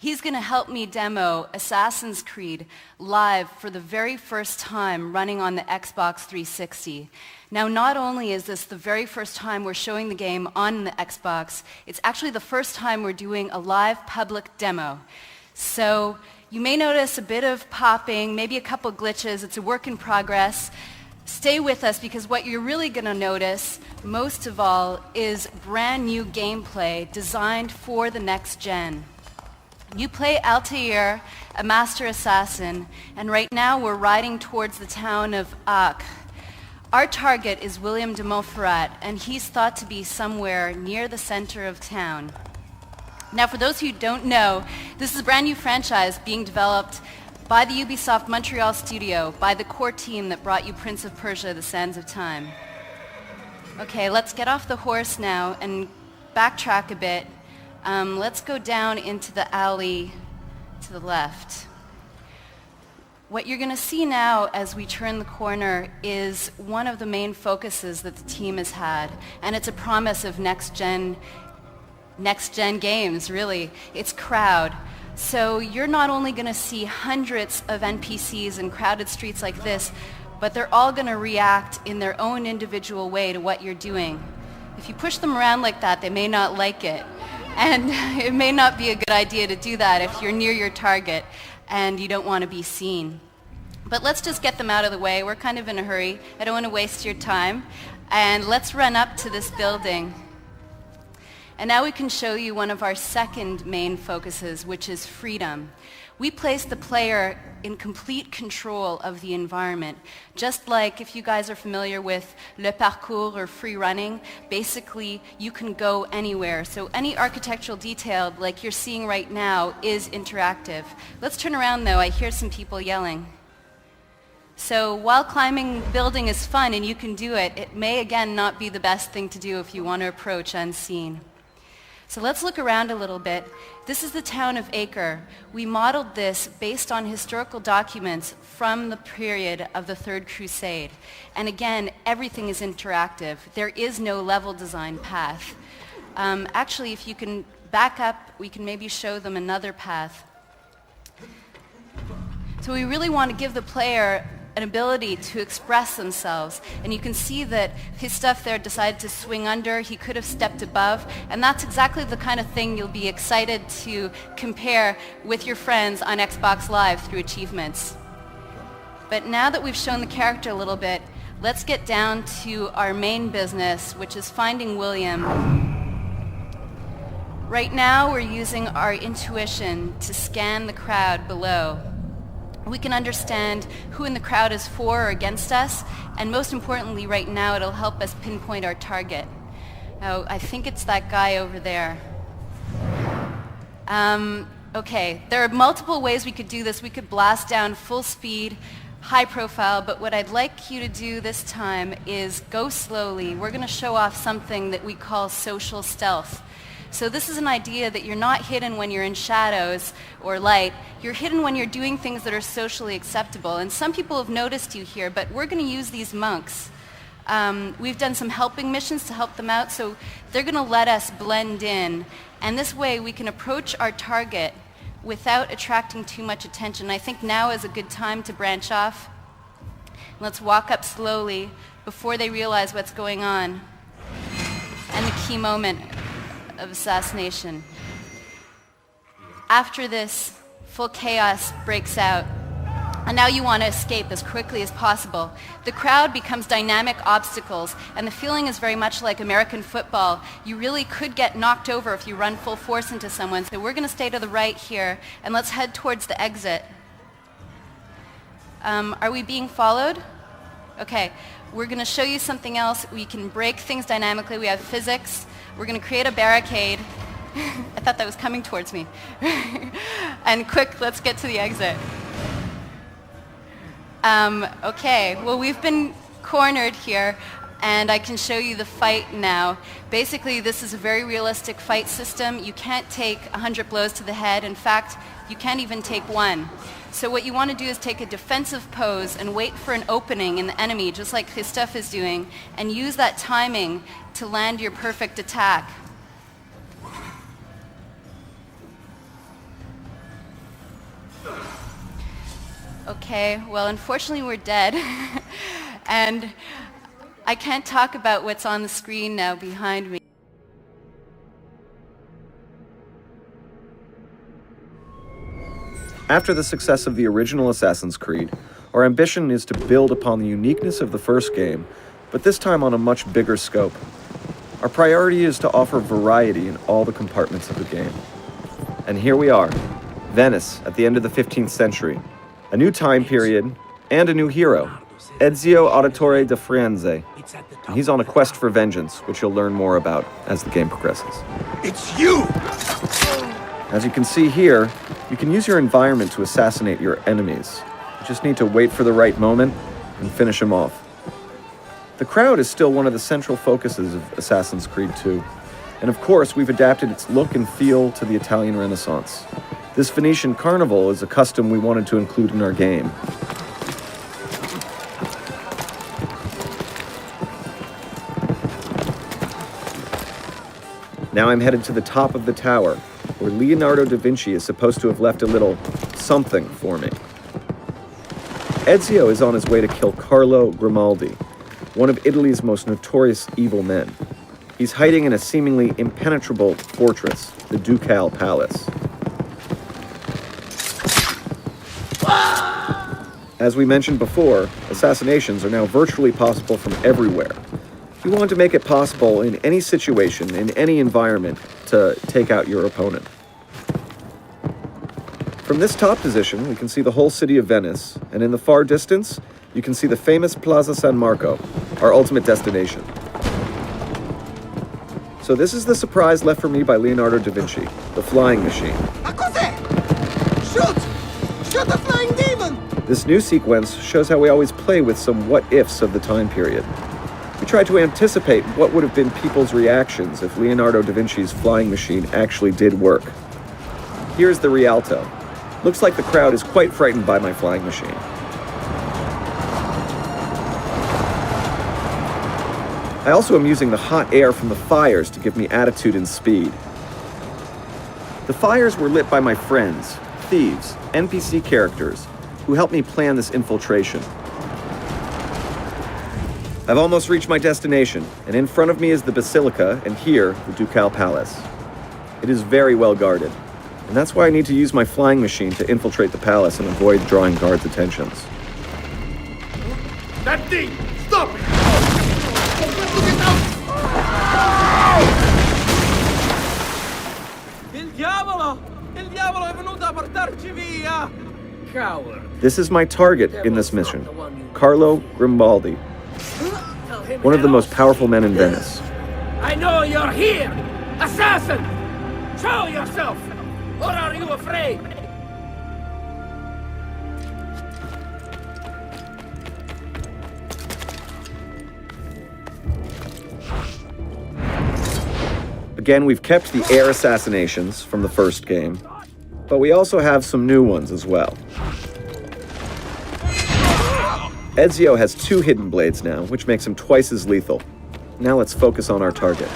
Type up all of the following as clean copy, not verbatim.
He's going to help me demo Assassin's Creed live for the very first time running on the Xbox 360. Now, not only is this the very first time we're showing the game on the Xbox, it's actually the first time we're doing a live public demo. So you may notice a bit of popping, maybe a couple glitches. It's a work in progress. Stay with us because what you're really going to notice, most of all, is brand new gameplay designed for the next gen. You play Altair, a master assassin, and right now we're riding towards the town of Acre. Our target is William de Montferrat, and he's thought to be somewhere near the center of town. Now, for those who don't know, this is a brand new franchise being developed by the Ubisoft Montreal studio, by the core team that brought you Prince of Persia: The Sands of Time. Okay, let's get off the horse now and backtrack a bit. Let's go down into the alley to the left. What you're going to see now as we turn the corner is one of the main focuses that the team has had, and it's a promise of next-gen games, really. It's crowd. So you're not only going to see hundreds of NPCs in crowded streets like this, but they're all going to react in their own individual way to what you're doing. If you push them around like that, they may not like it. And it may not be a good idea to do that if you're near your target and you don't want to be seen. But let's just get them out of the way. We're kind of in a hurry. I don't want to waste your time. And let's run up to this building. And now we can show you one of our second main focuses, which is freedom. We place the player in complete control of the environment. Just like if you guys are familiar with le parcours or free running, basically you can go anywhere. So any architectural detail like you're seeing right now is interactive. Let's turn around though. I hear some people yelling. So while climbing building is fun and you can do it, it may again not be the best thing to do if you want to approach unseen. So let's look around a little bit. This is the town of Acre. We modeled this based on historical documents from the period of the Third Crusade. And again, everything is interactive. There is no level design path. Actually, if you can back up, we can maybe show them another path. So we really want to give the player an ability to express themselves. And you can see that his stuff there decided to swing under. He could have stepped above. And that's exactly the kind of thing you'll be excited to compare with your friends on Xbox Live through achievements. But now that we've shown the character a little bit, let's get down to our main business, which is finding William. Right now, we're using our intuition to scan the crowd below. We can understand who in the crowd is for or against us, and most importantly right now it'll help us pinpoint our target. Now, I think it's that guy over there. Okay, there are multiple ways we could do this. We could blast down full speed, high profile, but what I'd like you to do this time is go slowly. We're going to show off something that we call social stealth. So this is an idea that you're not hidden when you're in shadows or light. You're hidden when you're doing things that are socially acceptable. And some people have noticed you here, but we're going to use these monks. We've done some helping missions to help them out, so they're going to let us blend in. And this way we can approach our target without attracting too much attention. I think now is a good time to branch off. Let's walk up slowly before they realize what's going on. And the key moment of assassination. After this, full chaos breaks out, and now you want to escape as quickly as possible. The crowd becomes dynamic obstacles, and the feeling is very much like American football. You really could get knocked over if you run full force into someone, so we're going to stay to the right here, and let's head towards the exit. Are we being followed? Okay, we're going to show you something else. We can break things dynamically. We have physics. We're going to create a barricade. I thought that was coming towards me. And quick, let's get to the exit. Okay, well, we've been cornered here, and I can show you the fight now. Basically, this is a very realistic fight system. You can't take 100 blows to the head. In fact, you can't even take one. So what you want to do is take a defensive pose and wait for an opening in the enemy, just like Christophe is doing, and use that timing to land your perfect attack. Okay, well, unfortunately we're dead. And I can't talk about what's on the screen now behind me. After the success of the original Assassin's Creed, our ambition is to build upon the uniqueness of the first game, but this time on a much bigger scope. Our priority is to offer variety in all the compartments of the game. And here we are, Venice at the end of the 15th century, a new time period, and a new hero, Ezio Auditore da Firenze. And he's on a quest for vengeance, which you'll learn more about as the game progresses. It's you! As you can see here, you can use your environment to assassinate your enemies. You just need to wait for the right moment and finish them off. The crowd is still one of the central focuses of Assassin's Creed 2. And of course, we've adapted its look and feel to the Italian Renaissance. This Venetian carnival is a custom we wanted to include in our game. Now I'm headed to the top of the tower, where Leonardo da Vinci is supposed to have left a little something for me. Ezio is on his way to kill Carlo Grimaldi, one of Italy's most notorious evil men. He's hiding in a seemingly impenetrable fortress, the Ducal Palace. As we mentioned before, assassinations are now virtually possible from everywhere. You want to make it possible in any situation, in any environment, to take out your opponent. From this top position, we can see the whole city of Venice, and in the far distance, you can see the famous Plaza San Marco, our ultimate destination. So this is the surprise left for me by Leonardo da Vinci, the flying machine. A cos'è? Shoot! Shoot the flying demon! This new sequence shows how we always play with some what-ifs of the time period. We tried to anticipate what would have been people's reactions if Leonardo da Vinci's flying machine actually did work. Here's the Rialto. Looks like the crowd is quite frightened by my flying machine. I also am using the hot air from the fires to give me attitude and speed. The fires were lit by my friends, thieves, NPC characters, who helped me plan this infiltration. I've almost reached my destination, and in front of me is the Basilica, and here, the Ducal Palace. It is very well guarded, and that's why I need to use my flying machine to infiltrate the palace and avoid drawing guards' attentions. That thing! Stop it! Il diavolo! Il diavolo è venuto a portarci via! Coward. This is my target in this mission, Carlo Grimaldi, one of the most powerful men in Venice. I know you're here! Assassin! Show yourself! Or are you afraid? Again, we've kept the air assassinations from the first game, but we also have some new ones as well. Ezio has 2 hidden blades now, which makes him twice as lethal. Now let's focus on our target.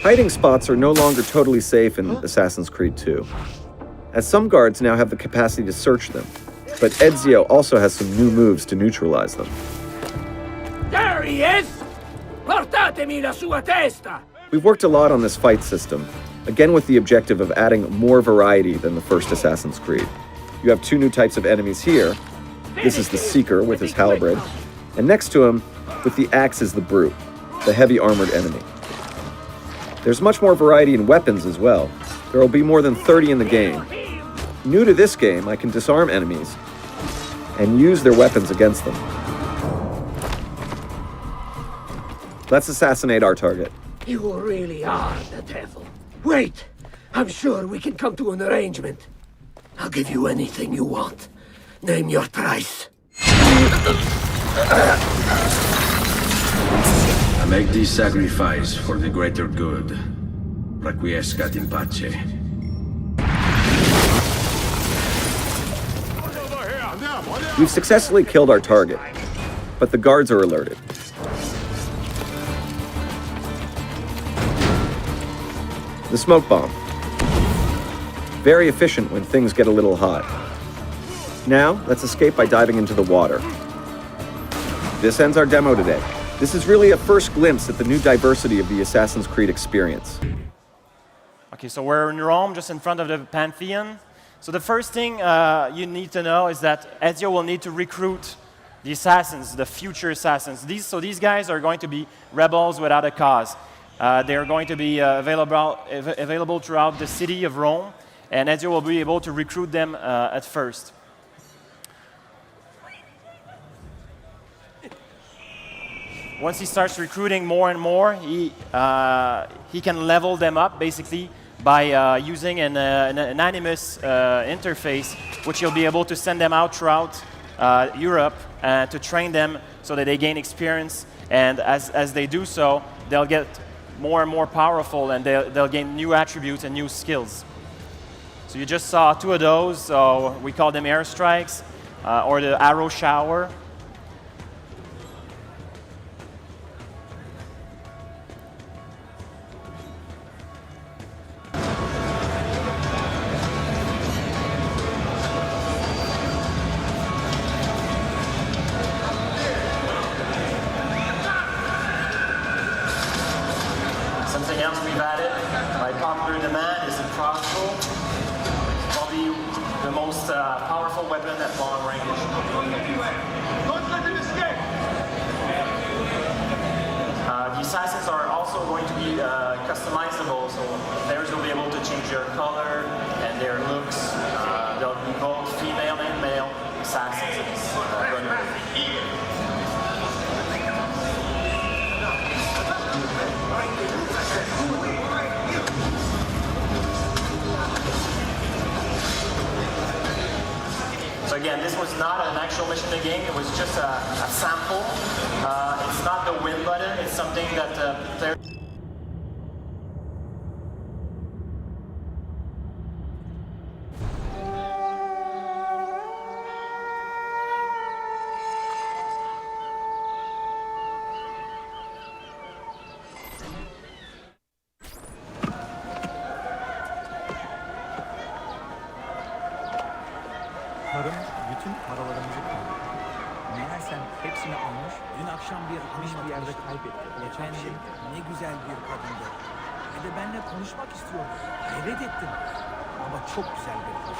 Hiding spots are no longer totally safe in Assassin's Creed 2, as some guards now have the capacity to search them, but Ezio also has some new moves to neutralize them. There he is! Portatemi la sua testa! We've worked a lot on this fight system, again with the objective of adding more variety than the first Assassin's Creed. You have 2 new types of enemies here. This is the Seeker with his halberd, and next to him, with the axe, is the Brute, the heavy armored enemy. There's much more variety in weapons as well. There will be more than 30 in the game. New to this game, I can disarm enemies and use their weapons against them. Let's assassinate our target. You really are the devil. Wait! I'm sure we can come to an arrangement. I'll give you anything you want. Name your price. I make this sacrifice for the greater good. Requiescat in pace. We've successfully killed our target, but the guards are alerted. The smoke bomb. Very efficient when things get a little hot. Now, let's escape by diving into the water. This ends our demo today. This is really a first glimpse at the new diversity of the Assassin's Creed experience. Okay, so we're in Rome, just in front of the Pantheon. So the first thing you need to know is that Ezio will need to recruit the assassins, the future assassins. These guys are going to be rebels without a cause. They are going to be available throughout the city of Rome, and Ezio will be able to recruit them at first. Once he starts recruiting more and more, he can level them up basically by using an anonymous interface, which he'll be able to send them out throughout Europe to train them so that they gain experience. And as they do so, they'll get more and more powerful, and they'll gain new attributes and new skills. So you just saw two of those. So we call them airstrikes or the arrow shower. Something else we've added by popular demand is the crossbow. Probably the most powerful weapon at long range. Don't let him escape! The assassins are also going to be customizable, so players will be able to change their color and their looks. They'll be both female and male assassins in this Brotherhood. So again, this was not an actual mission in the game, it was just a sample. It's not the win button, it's something that players... Karım bütün paralarımızı kullandı. Meğersem hepsini almış, dün akşam bir yerde kaybetti. Efendim, ne güzel bir kadındı. Ve de benimle konuşmak istiyordu. Hayret ettim. Ama çok güzel bir kadın.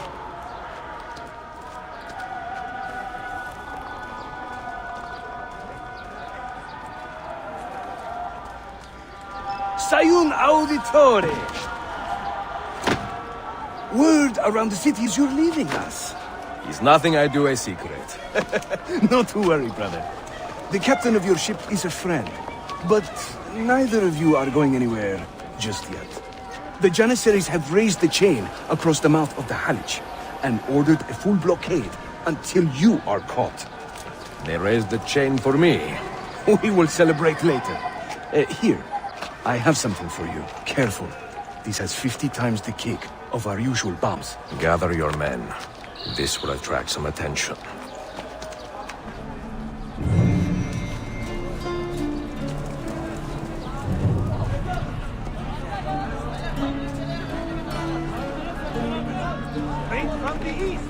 Sayun Auditore! Word around the city is you're leaving us. Is nothing I do a secret. Not to worry, brother. The captain of your ship is a friend, but neither of you are going anywhere just yet. The Janissaries have raised the chain across the mouth of the Halic and ordered a full blockade until you are caught. They raised the chain for me. We will celebrate later. Here, I have something for you. Careful. This has 50 times the kick of our usual bombs. Gather your men. This will attract some attention. Rain from the east!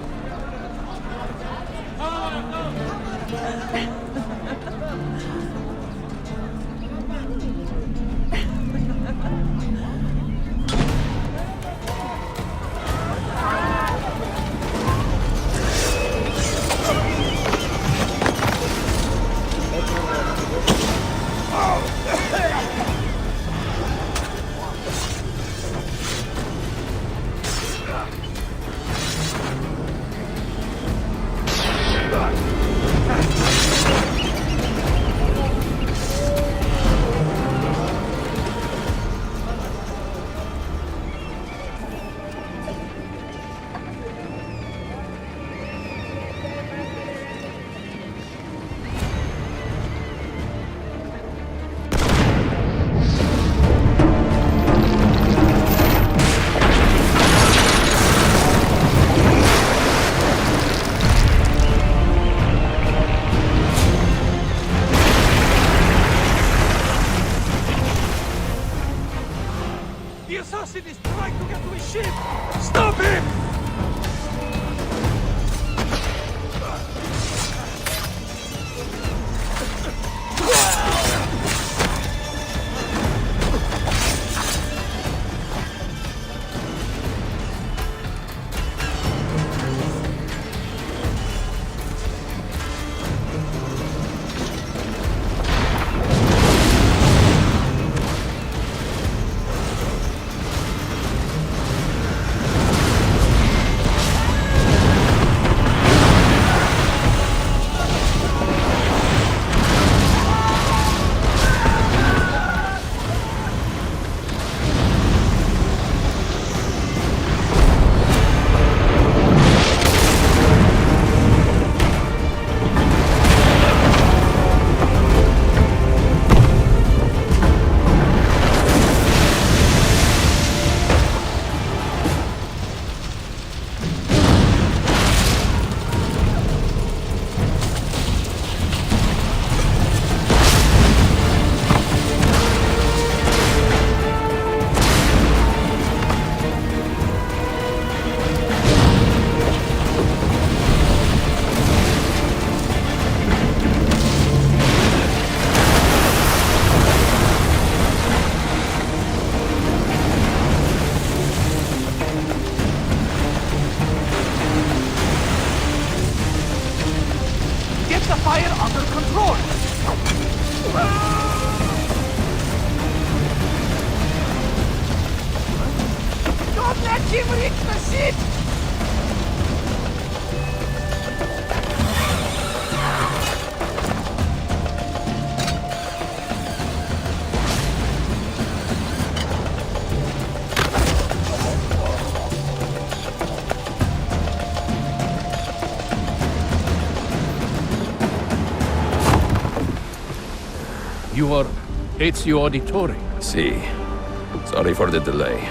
You are Ezio Auditore. See. Sorry for the delay.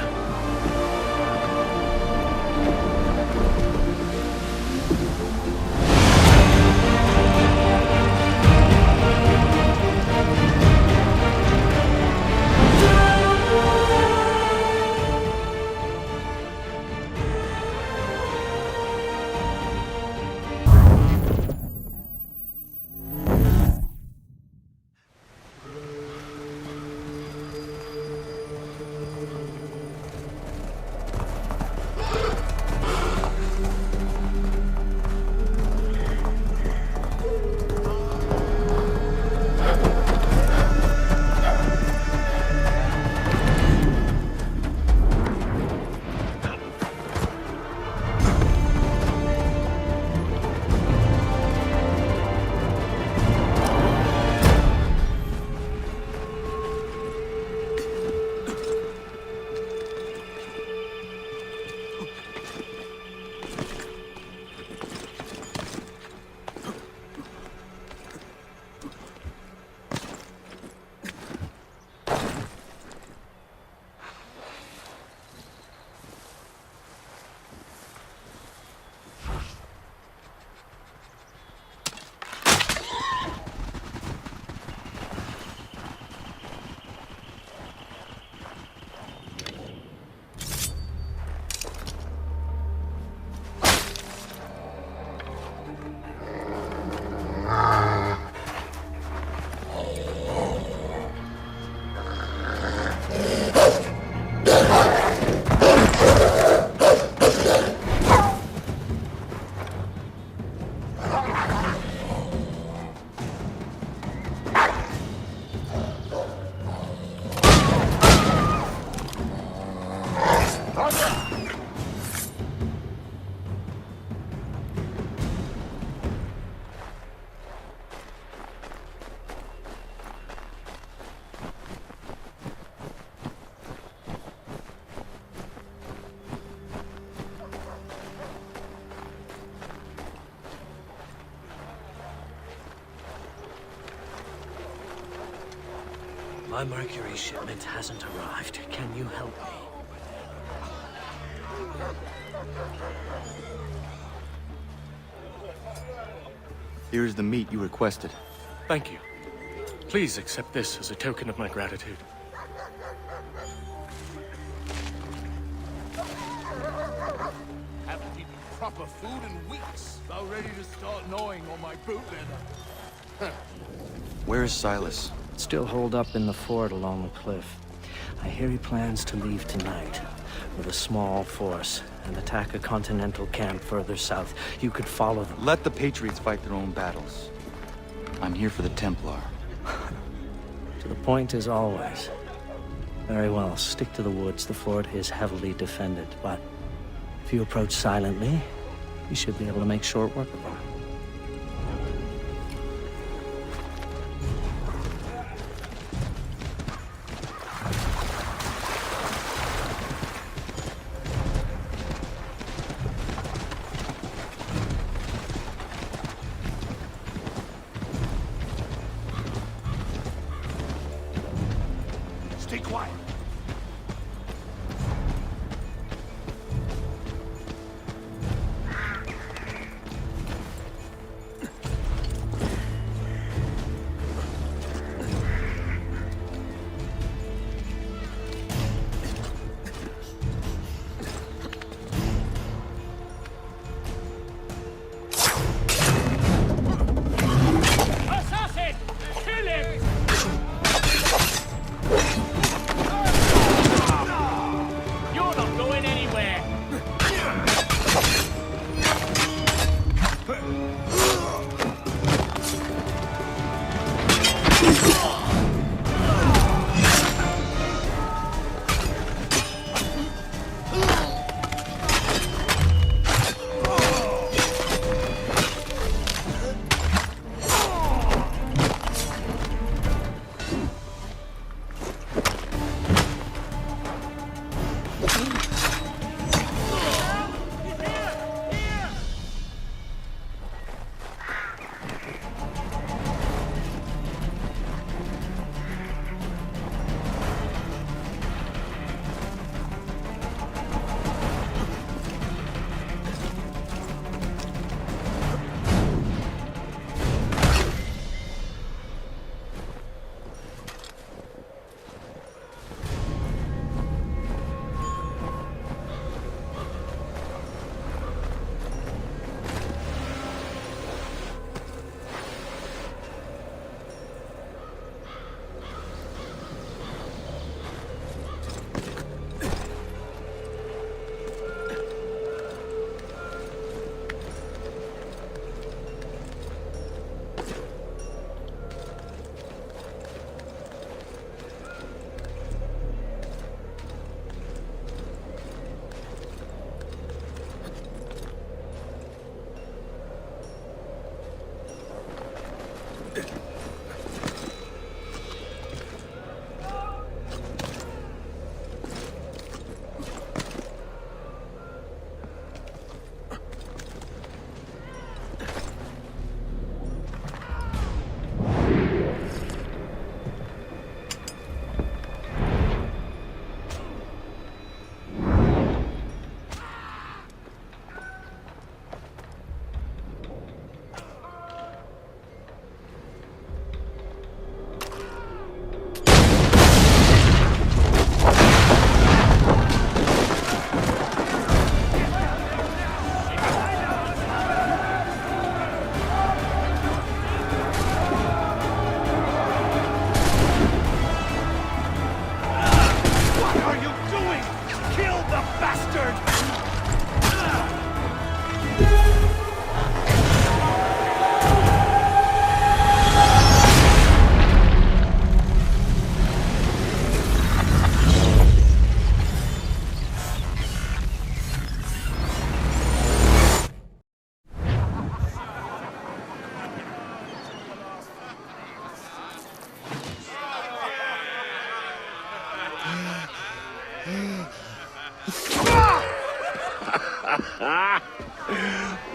My Mercury shipment hasn't arrived. Can you help me? Here is the meat you requested. Thank you. Please accept this as a token of my gratitude. Haven't eaten proper food in weeks. About ready to start gnawing on my boot leather. Where is Silas? Still holed up in the fort along the cliff. I hear he plans to leave tonight with a small force and attack a continental camp further south. You could follow them. Let the Patriots fight their own battles. I'm here for the Templar. To the point as always. Very well, stick to the woods. The fort is heavily defended, but if you approach silently, you should be able to make short work of them. Stay quiet.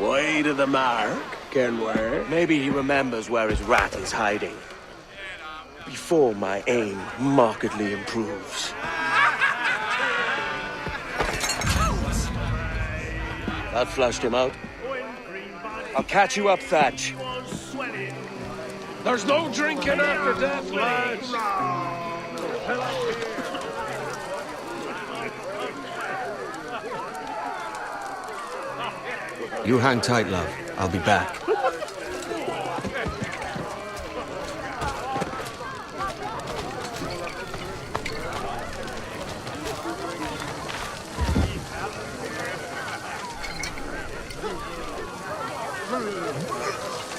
Way to the mark, Kenway. Maybe he remembers where his rat is hiding. Before my aim markedly improves. That flushed him out. I'll catch you up, Thatch. There's no drinking after death, lads. You hang tight, love. I'll be back.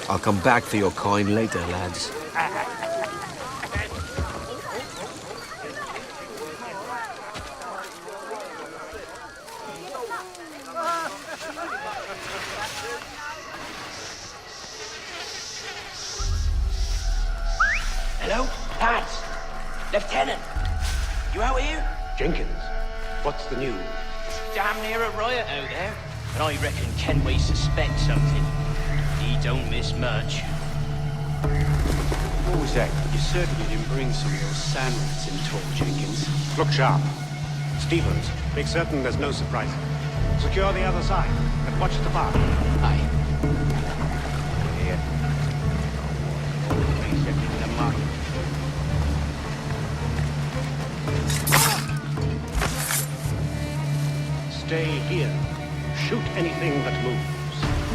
I'll come back for your coin later, lads. Hello? Lads! Lieutenant! You out here? Jenkins, what's the news? Damn near a riot out there. And I reckon Kenway suspects something. He don't miss much. What was that? You certainly didn't bring some of those sand rats in tow, Jenkins. Look sharp. Stevens, make certain there's no surprise. Secure the other side, and watch the path. Aye. Here. Resetting the mark. Stay here. Shoot anything that moves.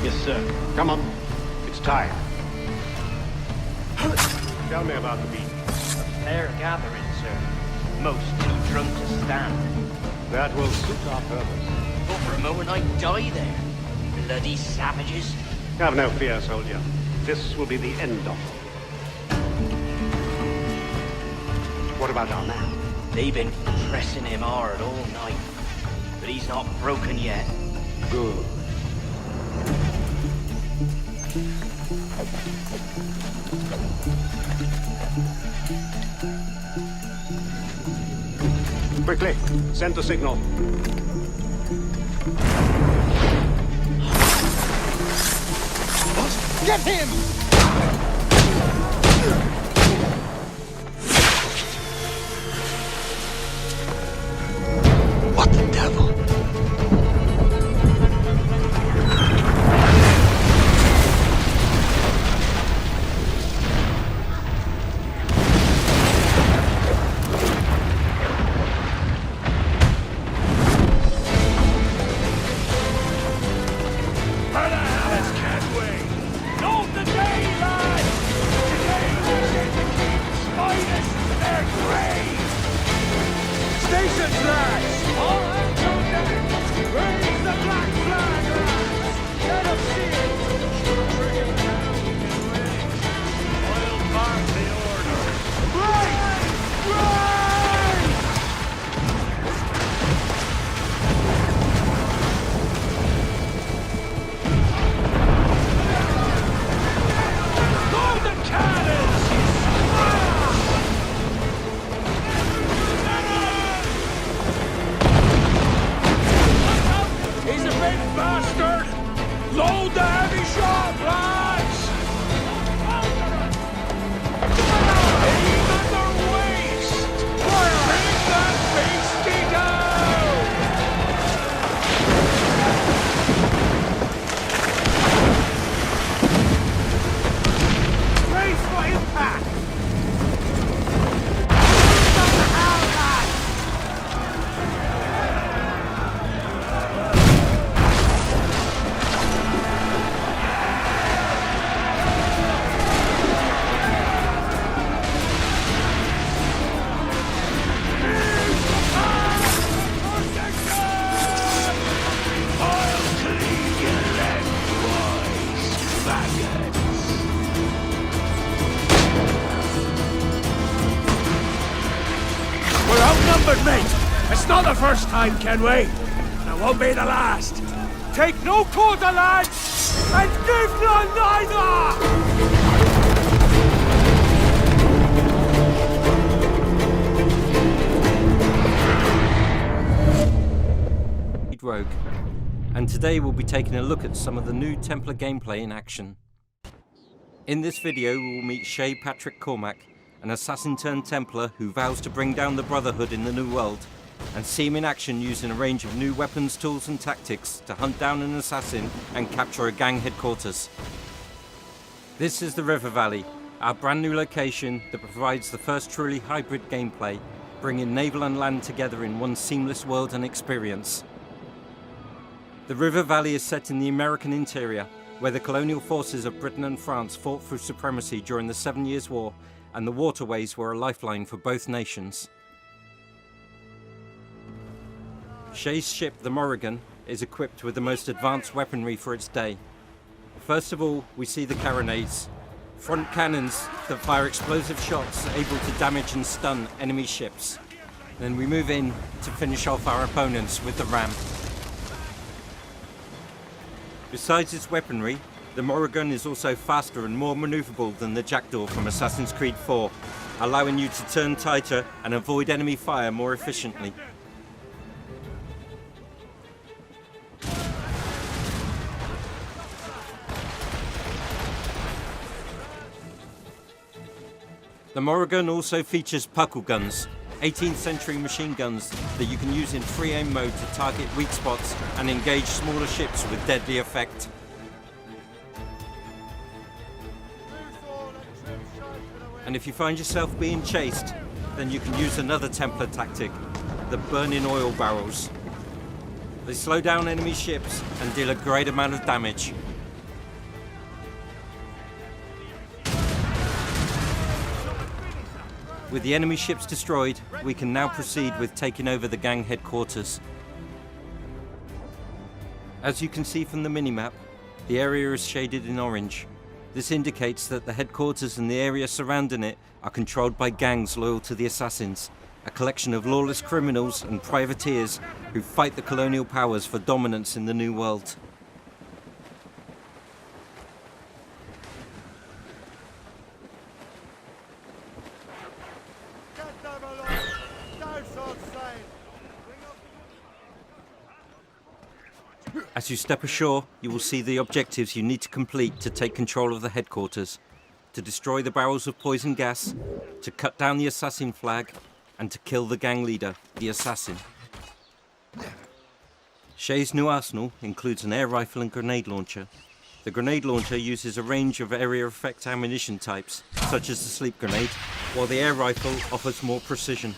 Yes, sir. Come on. It's time. Tell me about the beat. Fair gathering, sir. Most too drunk to stand. That will suit our purpose. But for a moment I die there. Bloody savages. Have no fear, soldier. This will be the end of them. What about our man? They've been pressing him hard all night. But he's not broken yet. Good. Quickly, send the signal. Get him! What the devil? Where the hell is Kenway? Note the day, lads! Today we Syndicate's finest in their grave! Station flags! All hands on deck! Raise the black flag, lads! Let us see it! Bring it down, Kenway! I'll mark the order! Right! Right! Load the cannons! He's a big bastard! Load the heavy shot, lads! Aim at their waist! Bring that beastie down! Brace for impact! Stop the hell, lads! outnumbered, mate. It's not the first time, Kenway. And it won't be the last. Take no quarter, lads, and give none neither! Rogue, and today we'll be taking a look at some of the new Templar gameplay in action. In this video we will meet Shay Patrick Cormac, an assassin turned Templar who vows to bring down the Brotherhood in the New World, and see him in action using a range of new weapons, tools and tactics to hunt down an assassin and capture a gang headquarters. This is the River Valley, our brand new location that provides the first truly hybrid gameplay, bringing naval and land together in one seamless world and experience. The River Valley is set in the American interior, where the colonial forces of Britain and France fought for supremacy during the 7 Years' War, and the waterways were a lifeline for both nations. Shay's ship, the Morrigan, is equipped with the most advanced weaponry for its day. First of all, we see the carronades, front cannons that fire explosive shots able to damage and stun enemy ships. Then we move in to finish off our opponents with the ram. Besides its weaponry, the Morrigan is also faster and more maneuverable than the Jackdaw from Assassin's Creed 4, allowing you to turn tighter and avoid enemy fire more efficiently. The Morrigan also features puckle guns, 18th century machine guns that you can use in free aim mode to target weak spots and engage smaller ships with deadly effect. And if you find yourself being chased, then you can use another Templar tactic, the burning oil barrels. They slow down enemy ships and deal a great amount of damage. With the enemy ships destroyed, we can now proceed with taking over the gang headquarters. As you can see from the minimap, the area is shaded in orange. This indicates that the headquarters and the area surrounding it are controlled by gangs loyal to the Assassins, a collection of lawless criminals and privateers who fight the colonial powers for dominance in the New World. As you step ashore, you will see the objectives you need to complete to take control of the headquarters, to destroy the barrels of poison gas, to cut down the assassin flag, and to kill the gang leader, the assassin. Shay's new arsenal includes an air rifle and grenade launcher. The grenade launcher uses a range of area effect ammunition types, such as the sleep grenade, while the air rifle offers more precision.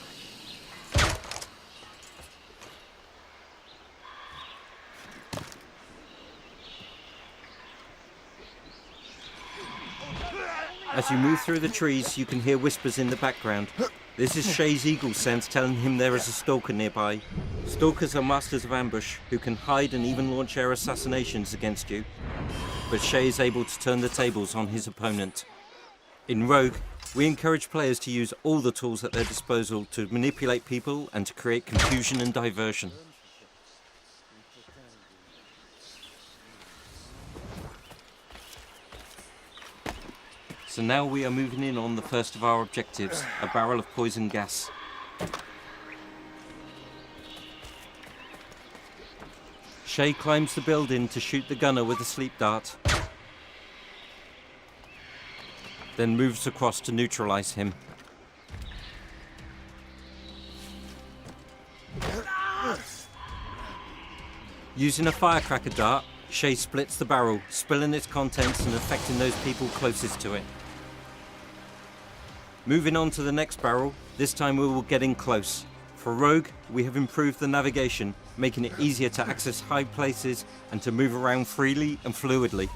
As you move through the trees, you can hear whispers in the background. This is Shay's eagle sense telling him there is a stalker nearby. Stalkers are masters of ambush who can hide and even launch air assassinations against you. But Shay is able to turn the tables on his opponent. In Rogue, we encourage players to use all the tools at their disposal to manipulate people and to create confusion and diversion. So now we are moving in on the first of our objectives, a barrel of poison gas. Shay climbs the building to shoot the gunner with a sleep dart, then moves across to neutralize him. Using a firecracker dart, Shay splits the barrel, spilling its contents and affecting those people closest to it. Moving on to the next barrel, this time we will get in close. For Rogue, we have improved the navigation, making it easier to access high places and to move around freely and fluidly.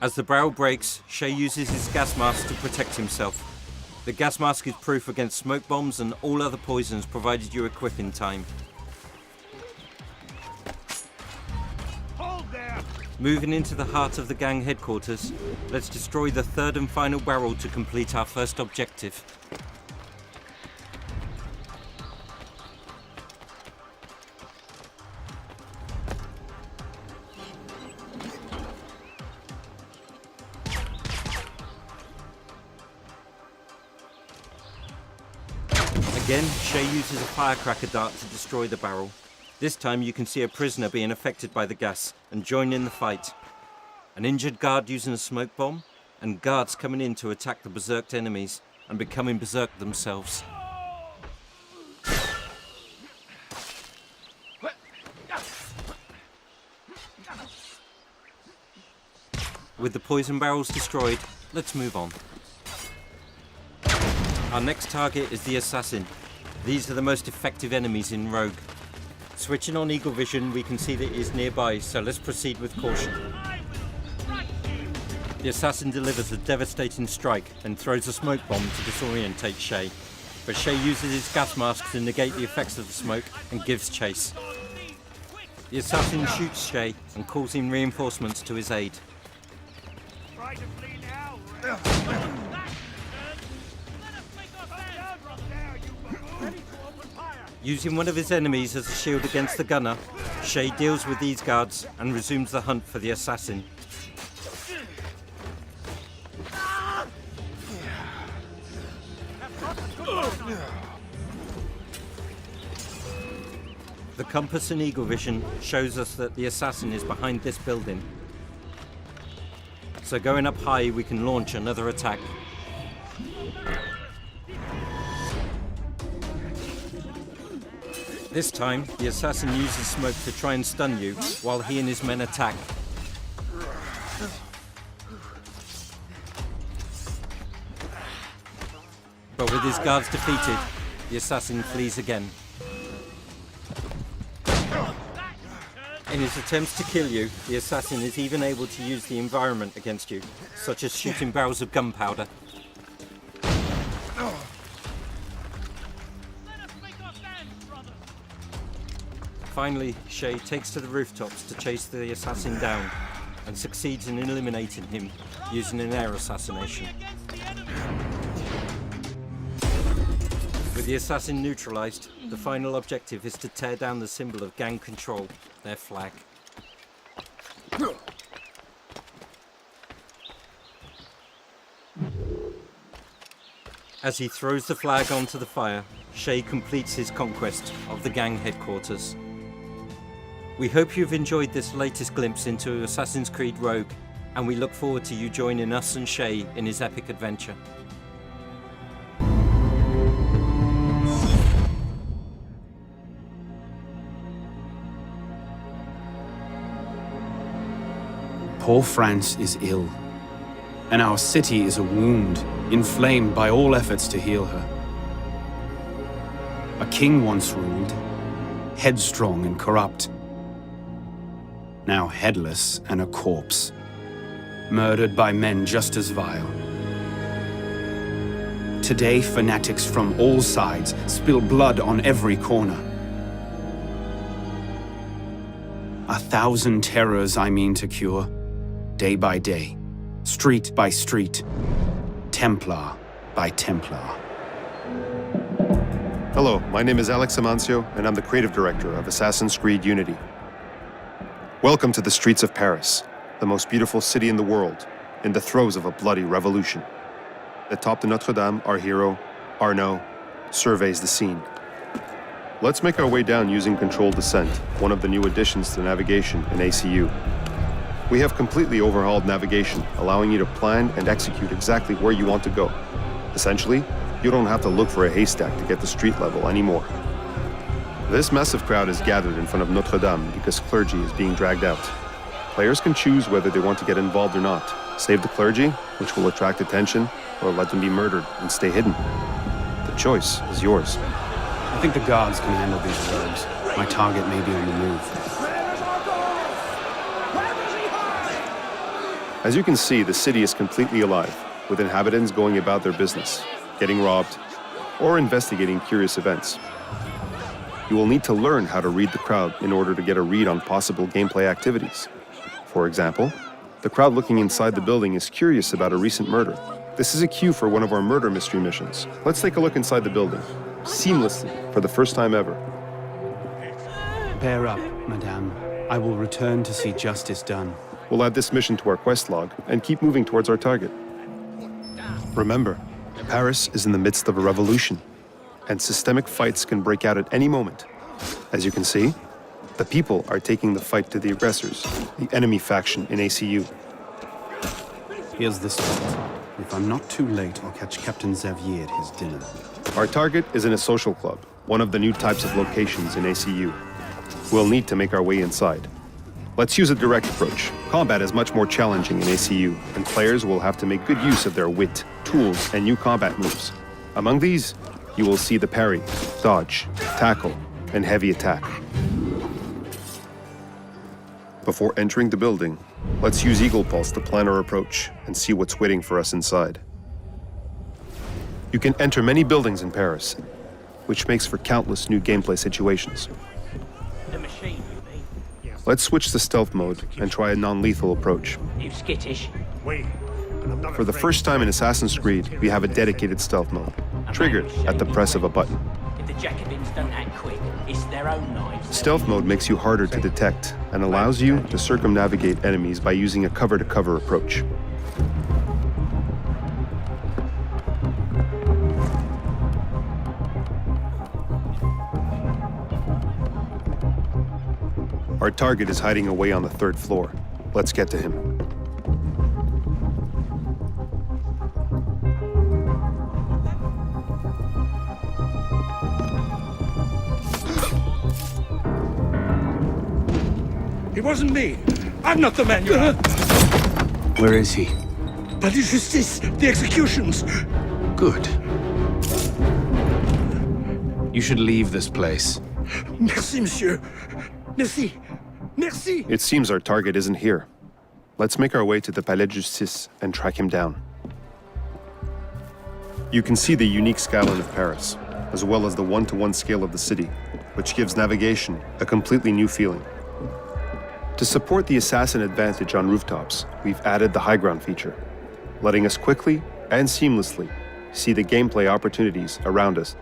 As the barrel breaks, Shay uses his gas mask to protect himself. The gas mask is proof against smoke bombs and all other poisons provided you equip in time. Moving into the heart of the gang headquarters, let's destroy the third and final barrel to complete our first objective. Again, Shay uses a firecracker dart to destroy the barrel. This time you can see a prisoner being affected by the gas and join in the fight. An injured guard using a smoke bomb, and guards coming in to attack the berserked enemies and becoming berserked themselves. With the poison barrels destroyed, let's move on. Our next target is the assassin. These are the most effective enemies in Rogue. Switching on Eagle Vision, we can see that he is nearby, so let's proceed with caution. The assassin delivers a devastating strike and throws a smoke bomb to disorientate Shay. But Shay uses his gas mask to negate the effects of the smoke and gives chase. The assassin shoots Shay and calls in reinforcements to his aid. Using one of his enemies as a shield against the gunner, Shay deals with these guards and resumes the hunt for the assassin. The compass in Eagle Vision shows us that the assassin is behind this building. So going up high, we can launch another attack. This time, the assassin uses smoke to try and stun you, while he and his men attack. But with his guards defeated, the assassin flees again. In his attempts to kill you, the assassin is even able to use the environment against you, such as shooting barrels of gunpowder. Finally, Shay takes to the rooftops to chase the assassin down and succeeds in eliminating him using an air assassination. With the assassin neutralized, the final objective is to tear down the symbol of gang control, their flag. As he throws the flag onto the fire, Shay completes his conquest of the gang headquarters. We hope you've enjoyed this latest glimpse into Assassin's Creed Rogue, and we look forward to you joining us and Shay in his epic adventure. Poor France is ill, and our city is a wound, inflamed by all efforts to heal her. A king once ruled, headstrong and corrupt. Now headless and a corpse, murdered by men just as vile. Today, fanatics from all sides spill blood on every corner. 1,000 terrors I mean to cure, day by day, street by street, Templar by Templar. Hello, my name is Alex Amancio, and I'm the creative director of Assassin's Creed Unity. Welcome to the streets of Paris, the most beautiful city in the world, in the throes of a bloody revolution. Atop the Notre Dame, our hero, Arnaud, surveys the scene. Let's make our way down using controlled descent, one of the new additions to navigation in ACU. We have completely overhauled navigation, allowing you to plan and execute exactly where you want to go. Essentially, you don't have to look for a haystack to get to street level anymore. This massive crowd is gathered in front of Notre Dame because clergy is being dragged out. Players can choose whether they want to get involved or not, save the clergy, which will attract attention, or let them be murdered and stay hidden. The choice is yours. I think the guards can handle these rogues. My target may be on the move. As you can see, the city is completely alive, with inhabitants going about their business, getting robbed, or investigating curious events. You will need to learn how to read the crowd in order to get a read on possible gameplay activities. For example, the crowd looking inside the building is curious about a recent murder. This is a cue for one of our murder mystery missions. Let's take a look inside the building, seamlessly, for the first time ever. Bear up, madame. I will return to see justice done. We'll add this mission to our quest log and keep moving towards our target. Remember, Paris is in the midst of a revolution, and systemic fights can break out at any moment. As you can see, the people are taking the fight to the aggressors, the enemy faction in ACU. Here's the spot. If I'm not too late, I'll catch Captain Xavier at his dinner. Our target is in a social club, one of the new types of locations in ACU. We'll need to make our way inside. Let's use a direct approach. Combat is much more challenging in ACU, and players will have to make good use of their wit, tools, and new combat moves. Among these, you will see the parry, dodge, tackle, and heavy attack. Before entering the building, let's use Eagle Pulse to plan our approach and see what's waiting for us inside. You can enter many buildings in Paris, which makes for countless new gameplay situations. The machine, you mean? Let's switch to stealth mode and try a non-lethal approach. You skittish? For the first time in Assassin's Creed, we have a dedicated stealth mode, triggered at the press of a button. If the Jacobins don't act quick, it's their own knives. Stealth mode makes you harder to detect and allows you to circumnavigate enemies by using a cover-to-cover approach. Our target is hiding away on the 3rd floor. Let's get to him. It wasn't me. I'm not the man you're... Where is he? Palais de Justice, the executions. Good. You should leave this place. Merci, monsieur. Merci. Merci. It seems our target isn't here. Let's make our way to the Palais de Justice and track him down. You can see the unique skyline of Paris, as well as the one-to-one scale of the city, which gives navigation a completely new feeling. To support the assassin advantage on rooftops, we've added the high ground feature, letting us quickly and seamlessly see the gameplay opportunities around us.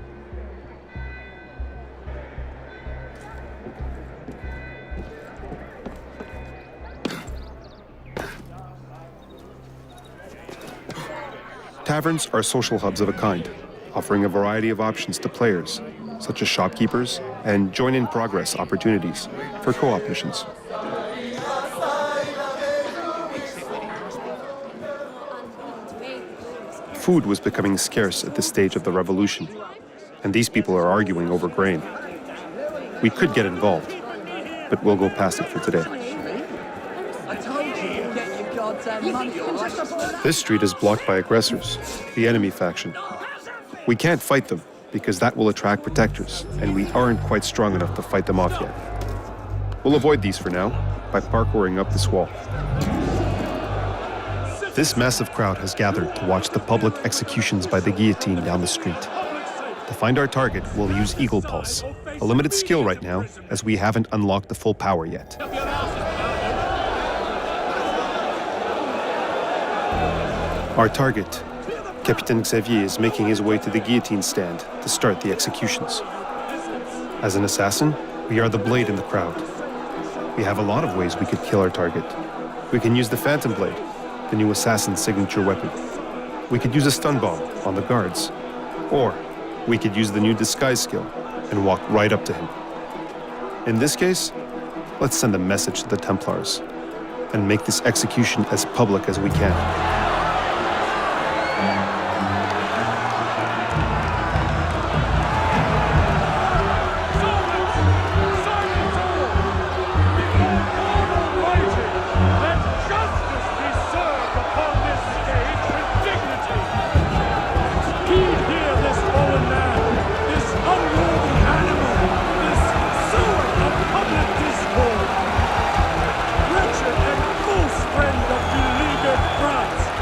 Taverns are social hubs of a kind, offering a variety of options to players, such as shopkeepers and join-in-progress opportunities for co-op missions. Food was becoming scarce at this stage of the revolution, and these people are arguing over grain. We could get involved, but we'll go past it for today. This street is blocked by aggressors, the enemy faction. We can't fight them because that will attract protectors, and we aren't quite strong enough to fight them off yet. We'll avoid these for now by parkouring up this wall. This massive crowd has gathered to watch the public executions by the guillotine down the street. To find our target, we'll use Eagle Pulse, a limited skill right now, as we haven't unlocked the full power yet. Our target, Captain Xavier, is making his way to the guillotine stand to start the executions. As an assassin, we are the blade in the crowd. We have a lot of ways we could kill our target. We can use the Phantom Blade, the new assassin's signature weapon. We could use a stun bomb on the guards. Or we could use the new disguise skill and walk right up to him. In this case, let's send a message to the Templars and make this execution as public as we can. Wretched and false friend of beleaguered France!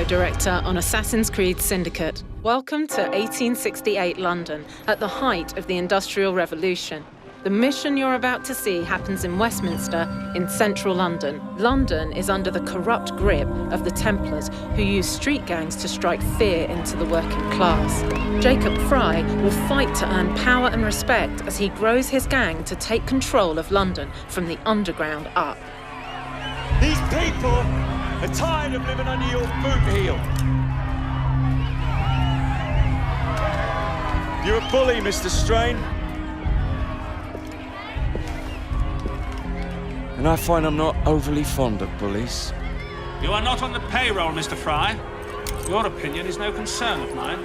director on Assassin's Creed Syndicate. Welcome to 1868 London, at the height of the Industrial Revolution. The mission you're about to see happens in Westminster, in central London. London is under the corrupt grip of the Templars, who use street gangs to strike fear into the working class. Jacob Fry will fight to earn power and respect as he grows his gang to take control of London from the underground up. These people are tired of living under your boot heel. You're a bully, Mr. Strain. And I find I'm not overly fond of bullies. You are not on the payroll, Mr. Fry. Your opinion is no concern of mine.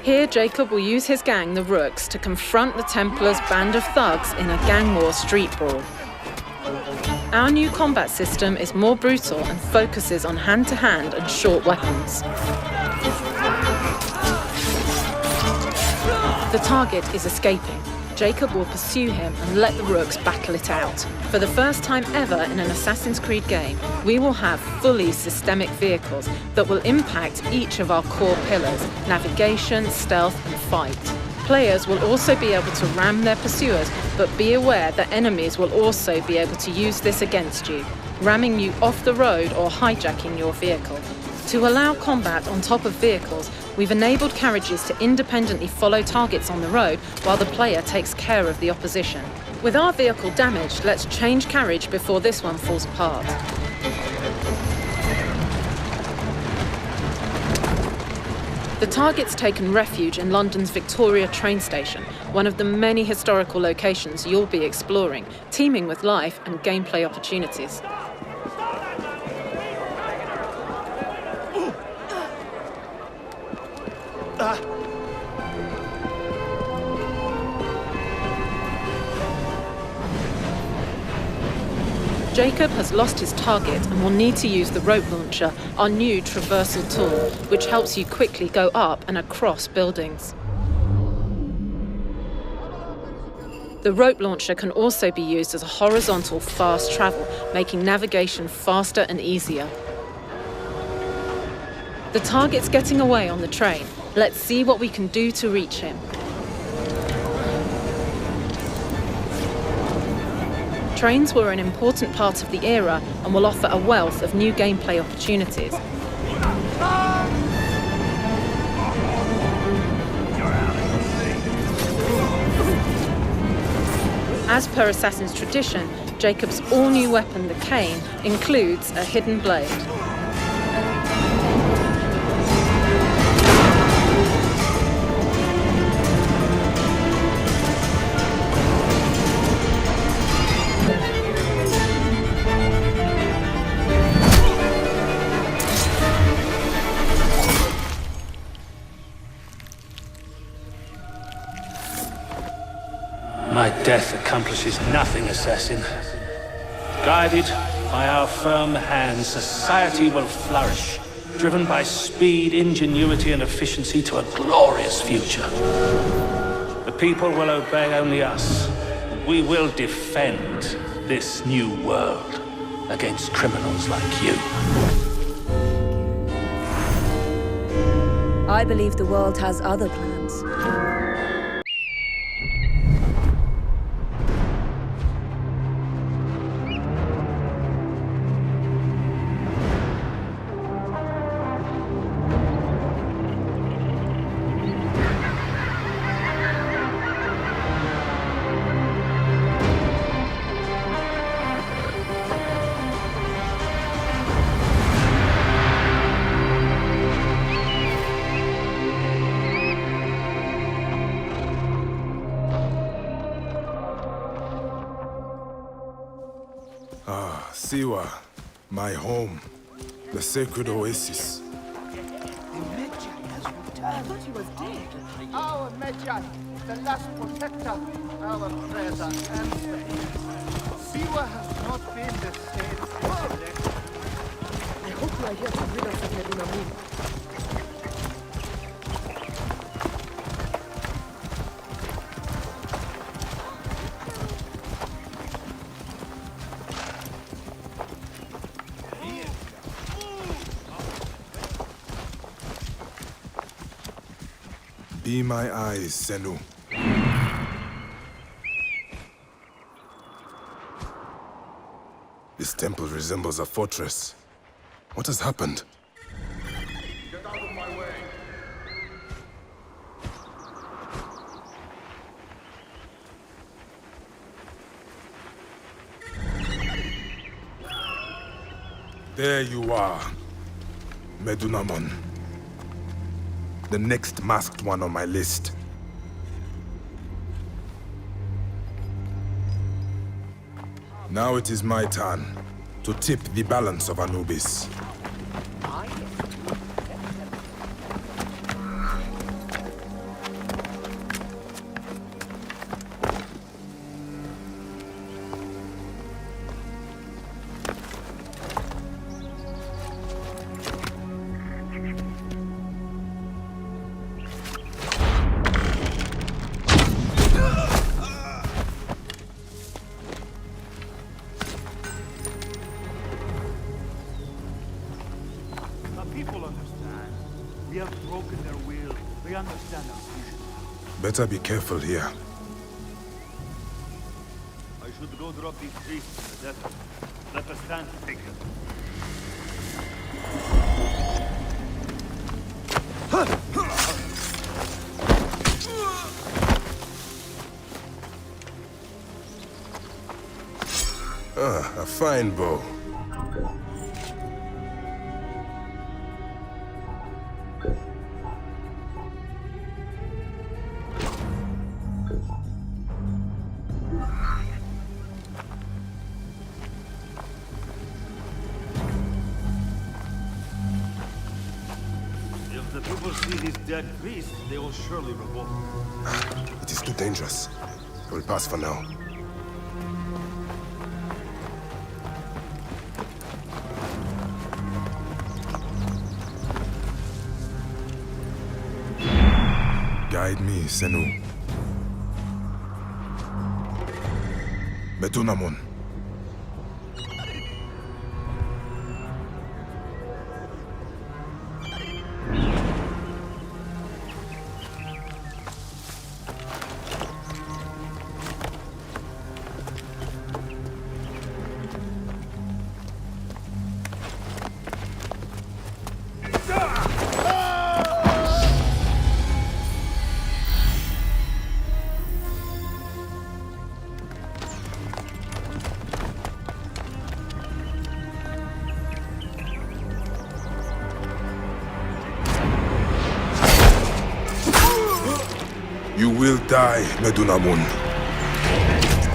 Here, Jacob will use his gang, the Rooks, to confront the Templars' band of thugs in a gang war street brawl. Our new combat system is more brutal and focuses on hand-to-hand and short weapons. The target is escaping. Jacob will pursue him and let the Rooks battle it out. For the first time ever in an Assassin's Creed game, we will have fully systemic vehicles that will impact each of our core pillars: navigation, stealth, and fight. Players will also be able to ram their pursuers, but be aware that enemies will also be able to use this against you, ramming you off the road or hijacking your vehicle. To allow combat on top of vehicles, we've enabled carriages to independently follow targets on the road while the player takes care of the opposition. With our vehicle damaged, let's change carriage before this one falls apart. The target's taken refuge in London's Victoria train station, one of the many historical locations you'll be exploring, teeming with life and gameplay opportunities. Jacob has lost his target and will need to use the rope launcher, our new traversal tool, which helps you quickly go up and across buildings. The rope launcher can also be used as a horizontal fast travel, making navigation faster and easier. The target's getting away on the train. Let's see what we can do to reach him. Trains were an important part of the era and will offer a wealth of new gameplay opportunities. As per Assassin's tradition, Jacob's all-new weapon, the cane, includes a hidden blade. My death accomplishes nothing, assassin. Guided by our firm hands, society will flourish, driven by speed, ingenuity, and efficiency to a glorious future. The people will obey only us. We will defend this new world against criminals like you. I believe the world has other plans. Siwa, my home, the sacred oasis. I thought he was dead. Our Medjay, the last protector, our prayers are answered. Siwa has not been the same since. I hope you are here to rid us of Medina. Be my eyes, Senu. This temple resembles a fortress. What has happened? Get out of my way. There you are, Medunamon. The next masked one on my list. Now it is my turn to tip the balance of Anubis. Better be careful here. I should go drop these priests in the desert. Let us stand to take them. A fine bow. If the people see these dead priests, they will surely revolt. It is too dangerous. I will pass for now. Guide me, Senu. Medunamon. You will die, Medunamon.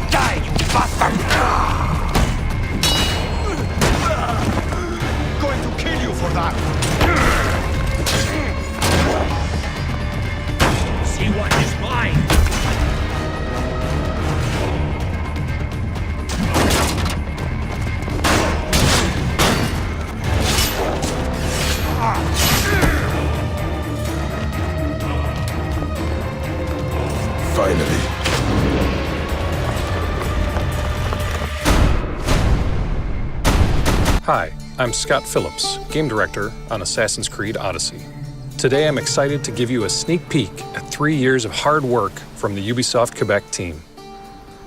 Die, you bastard! Going to kill you for that! See what is mine! Finally. Hi, I'm Scott Phillips, Game Director on Assassin's Creed Odyssey. Today I'm excited to give you a sneak peek at 3 years of hard work from the Ubisoft Quebec team,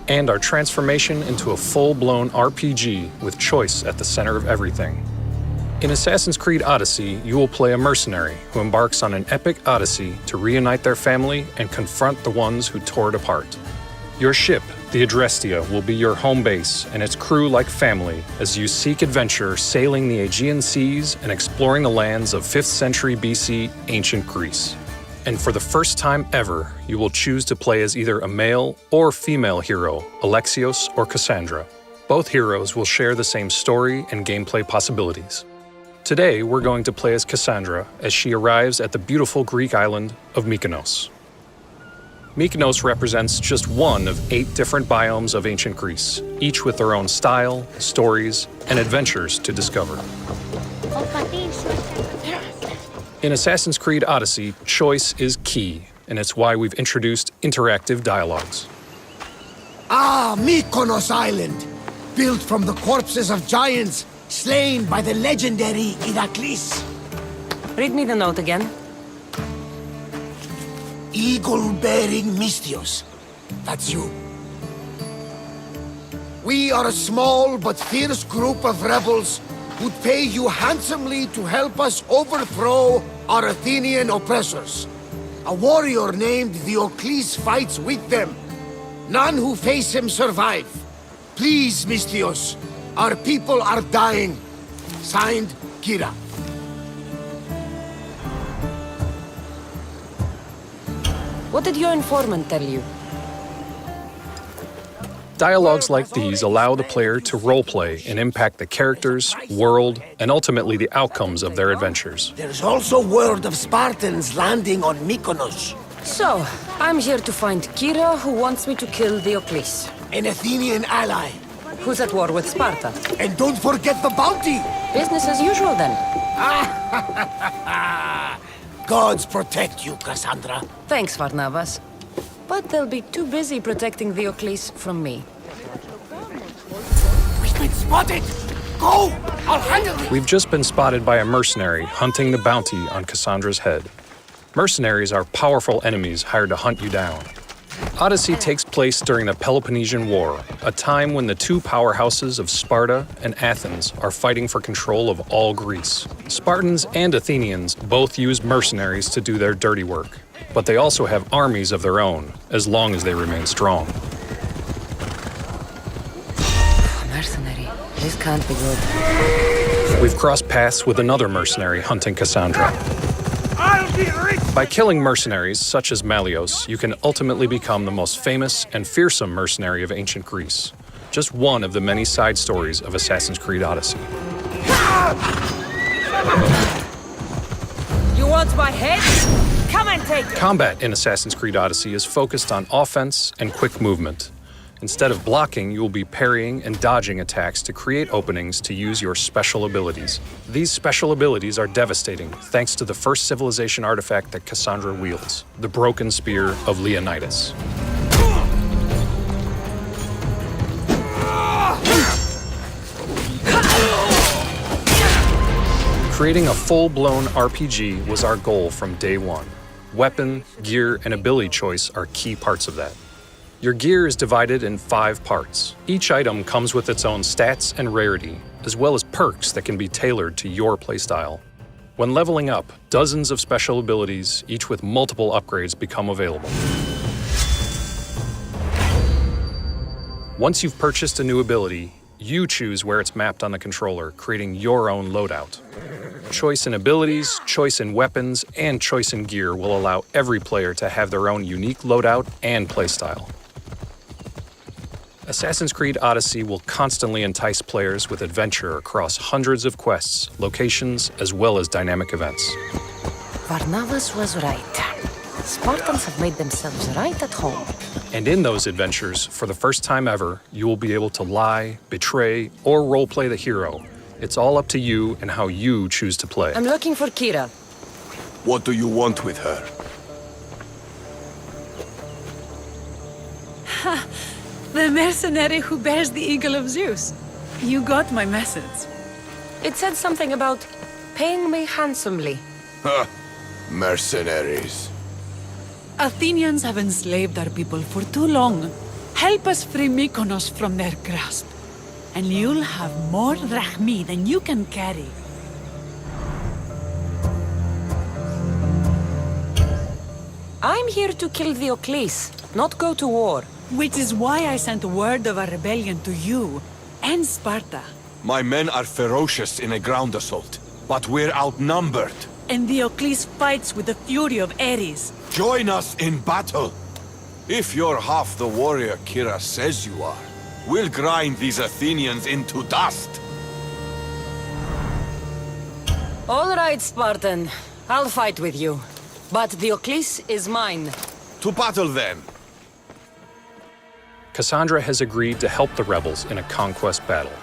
and our transformation into a full-blown RPG with choice at the center of everything. In Assassin's Creed Odyssey, you will play a mercenary who embarks on an epic odyssey to reunite their family and confront the ones who tore it apart. Your ship, the Adrestia, will be your home base and its crew like family as you seek adventure sailing the Aegean seas and exploring the lands of 5th century BC ancient Greece. And for the first time ever, you will choose to play as either a male or female hero, Alexios or Cassandra. Both heroes will share the same story and gameplay possibilities. Today, we're going to play as Cassandra as she arrives at the beautiful Greek island of Mykonos. Mykonos represents just one of 8 different biomes of ancient Greece, each with their own style, stories, and adventures to discover. In Assassin's Creed Odyssey, choice is key, and it's why we've introduced interactive dialogues. Ah, Mykonos Island, built from the corpses of giants slain by the legendary Iraklis. Read me the note again. eagle-bearing Misthios. That's you. We are a small but fierce group of rebels who'd pay you handsomely to help us overthrow our Athenian oppressors. A warrior named Diocles fights with them. None who face him survive. Please, Misthios, our people are dying. Signed, Kira. What did your informant tell you? Dialogues like these allow the player to roleplay and impact the characters, world, and ultimately the outcomes of their adventures. There's also word of Spartans landing on Mykonos. So, I'm here to find Kira, who wants me to kill Diocles. An Athenian ally. Who's at war with Sparta. And don't forget the bounty! Business as usual, then. Gods protect you, Cassandra. Thanks, Varnavas. But they'll be too busy protecting Diocles from me. We've been spotted! Go! I'll handle it! We've just been spotted by a mercenary hunting the bounty on Cassandra's head. Mercenaries are powerful enemies hired to hunt you down. Odyssey takes place during the Peloponnesian War, a time when the two powerhouses of Sparta and Athens are fighting for control of all Greece. Spartans and Athenians both use mercenaries to do their dirty work, but they also have armies of their own, as long as they remain strong. Mercenary. This can't be good. We've crossed paths with another mercenary hunting Cassandra. By killing mercenaries such as Malios, you can ultimately become the most famous and fearsome mercenary of ancient Greece. Just one of the many side stories of Assassin's Creed Odyssey. You want my head? Come and take it! Combat in Assassin's Creed Odyssey is focused on offense and quick movement. Instead of blocking, you will be parrying and dodging attacks to create openings to use your special abilities. These special abilities are devastating thanks to the first civilization artifact that Cassandra wields, the broken spear of Leonidas. Creating a full-blown RPG was our goal from day one. Weapon, gear, and ability choice are key parts of that. Your gear is divided in 5 parts. Each item comes with its own stats and rarity, as well as perks that can be tailored to your playstyle. When leveling up, dozens of special abilities, each with multiple upgrades, become available. Once you've purchased a new ability, you choose where it's mapped on the controller, creating your own loadout. Choice in abilities, choice in weapons, and choice in gear will allow every player to have their own unique loadout and playstyle. Assassin's Creed Odyssey will constantly entice players with adventure across hundreds of quests, locations, as well as dynamic events. Varnavas was right. Spartans have made themselves right at home. And in those adventures, for the first time ever, you will be able to lie, betray, or roleplay the hero. It's all up to you and how you choose to play. I'm looking for Kira. What do you want with her? Ha! The mercenary who bears the eagle of Zeus. You got my message. It said something about paying me handsomely. Huh. Mercenaries. Athenians have enslaved our people for too long. Help us free Mykonos from their grasp, and you'll have more drachmi than you can carry. I'm here to kill Diocles, not go to war. Which is why I sent word of our rebellion to you and Sparta. My men are ferocious in a ground assault, but we're outnumbered. And Diocles fights with the fury of Ares. Join us in battle. If you're half the warrior Kira says you are, we'll grind these Athenians into dust. All right, Spartan. I'll fight with you. But Diocles is mine. To battle, then. Cassandra has agreed to help the rebels in a conquest battle.